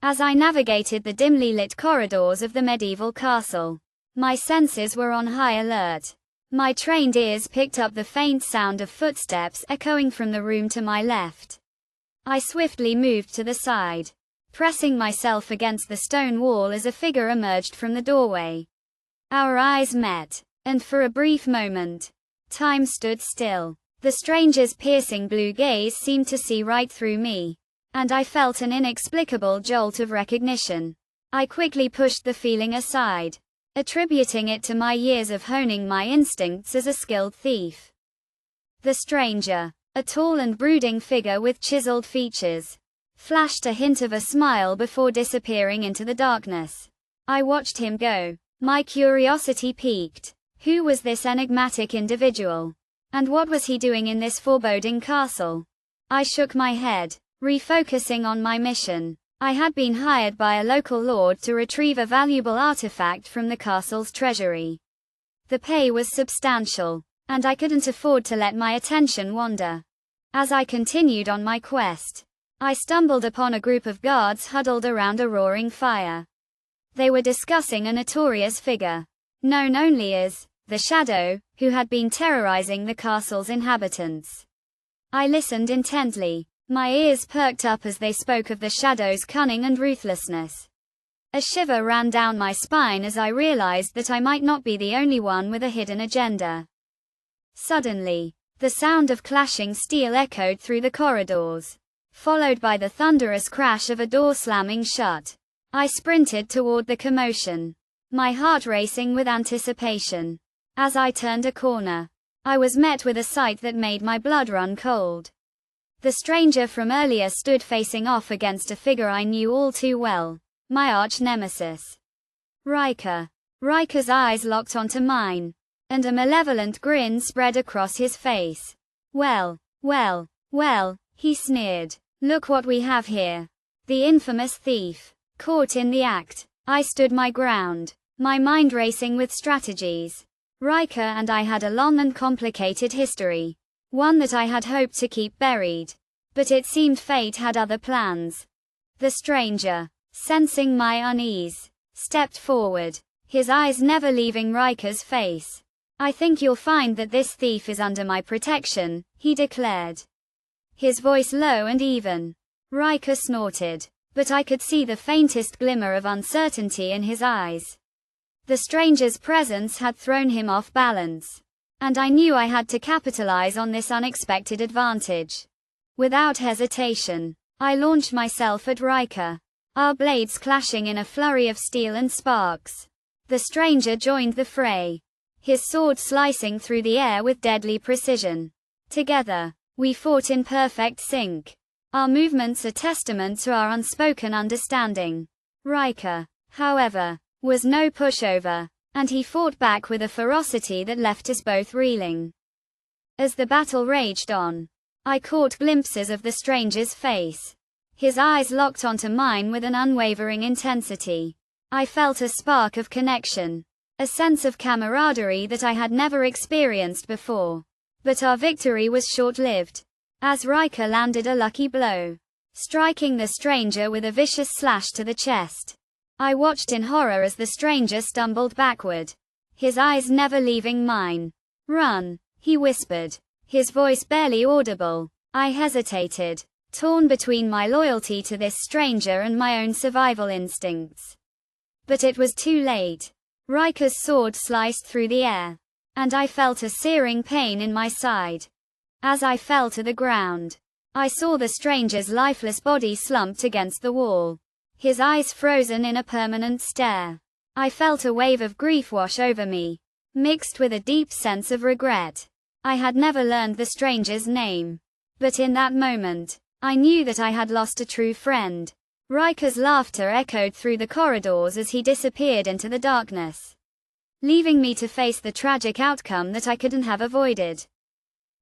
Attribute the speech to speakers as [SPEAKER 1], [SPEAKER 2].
[SPEAKER 1] As I navigated the dimly lit corridors of the medieval castle, my senses were on high alert. My trained ears picked up the faint sound of footsteps echoing from the room to my left. I swiftly moved to the side, pressing myself against the stone wall as a figure emerged from the doorway. Our eyes met, and for a brief moment, time stood still. The stranger's piercing blue gaze seemed to see right through me, and I felt an inexplicable jolt of recognition. I quickly pushed the feeling aside, attributing it to my years of honing my instincts as a skilled thief. The stranger, a tall and brooding figure with chiseled features, flashed a hint of a smile before disappearing into the darkness. I watched him go, my curiosity piqued. Who was this enigmatic individual? And what was he doing in this foreboding castle? I shook my head, refocusing on my mission. I had been hired by a local lord to retrieve a valuable artifact from the castle's treasury. The pay was substantial, and I couldn't afford to let my attention wander. As I continued on my quest, I stumbled upon a group of guards huddled around a roaring fire. They were discussing a notorious figure, known only as the Shadow, who had been terrorizing the castle's inhabitants. I listened intently, my ears perked up as they spoke of the Shadow's cunning and ruthlessness. A shiver ran down my spine as I realized that I might not be the only one with a hidden agenda. Suddenly, the sound of clashing steel echoed through the corridors, followed by the thunderous crash of a door slamming shut. I sprinted toward the commotion, my heart racing with anticipation. As I turned a corner, I was met with a sight that made my blood run cold. The stranger from earlier stood facing off against a figure I knew all too well, my arch-nemesis. Riker. Riker's eyes locked onto mine, and a malevolent grin spread across his face. Well, he sneered. Look what we have here. The infamous thief. Caught in the act. I stood my ground, my mind racing with strategies. Riker and I had a long and complicated history, one that I had hoped to keep buried. But it seemed fate had other plans. The stranger, sensing my unease, stepped forward, his eyes never leaving Riker's face. I think you'll find that this thief is under my protection, he declared. His voice low and even. Riker snorted, but I could see the faintest glimmer of uncertainty in his eyes. The stranger's presence had thrown him off balance, and I knew I had to capitalize on this unexpected advantage. Without hesitation, I launched myself at Riker, our blades clashing in a flurry of steel and sparks. The stranger joined the fray, his sword slicing through the air with deadly precision. Together, we fought in perfect sync, our movements a testament to our unspoken understanding. Riker, however, was no pushover, and he fought back with a ferocity that left us both reeling. As the battle raged on, I caught glimpses of the stranger's face. His eyes locked onto mine with an unwavering intensity. I felt a spark of connection, a sense of camaraderie that I had never experienced before. But our victory was short-lived, as Riker landed a lucky blow, striking the stranger with a vicious slash to the chest. I watched in horror as the stranger stumbled backward, his eyes never leaving mine. "Run," he whispered, his voice barely audible. I hesitated, torn between my loyalty to this stranger and my own survival instincts. But it was too late. Riker's sword sliced through the air, and I felt a searing pain in my side. As I fell to the ground, I saw the stranger's lifeless body slumped against the wall, his eyes frozen in a permanent stare. I felt a wave of grief wash over me, mixed with a deep sense of regret. I had never learned the stranger's name, but in that moment, I knew that I had lost a true friend. Riker's laughter echoed through the corridors as he disappeared into the darkness, leaving me to face the tragic outcome that I couldn't have avoided.